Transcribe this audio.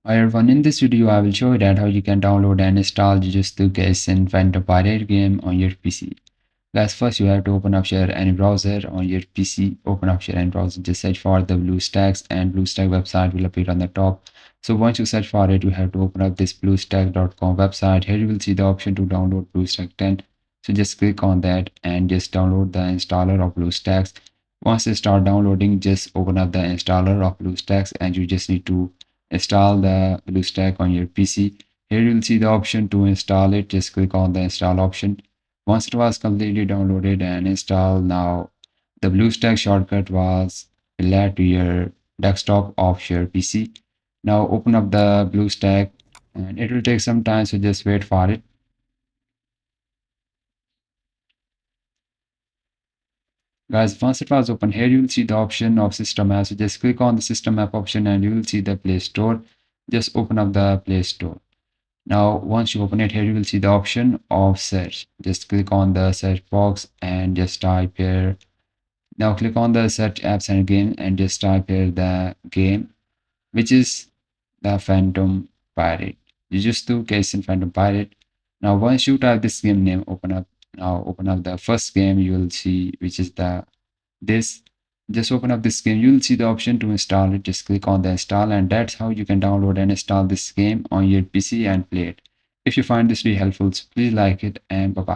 Hi everyone, in this video I will show you that how you can download and install Jujutsu Kaisen Phantom Pirate game on your PC. Guys, first you have to open up your any browser on your PC. Open up your any browser, just search for the BlueStacks and BlueStack website will appear on the top. So once you search for it, you have to open up this bluestack.com website. Here you will see the option to download BlueStack 10. So just click on that and just download the installer of BlueStacks. Once you start downloading, just open up the installer of BlueStacks and you just need to install the BlueStack on your PC. Here you will see the option to install it. Just click on the install option. Once it was completely downloaded and installed, now the BlueStack shortcut was added to your desktop of your PC. Now open up the BlueStack and it will take some time, so just wait for it. Guys, once it was open, here you will see the option of system app. So just click on the system app option and you will see the Play Store. Just open up the Play Store. Now, once you open it, here you will see the option of search. Just click on the search box and just type here. Now click on the search apps and game and just type here the game, which is the Phantom Pirate. Jujutsu Kaisen Phantom Pirate. Now once you type this game name, open up. Now open up the first game you will see, which is the this. Just open up this game. You will see the option to install it. Just click on the install, and that's how you can download and install this game on your PC and play it. If you find this video helpful, so please like it and bye bye.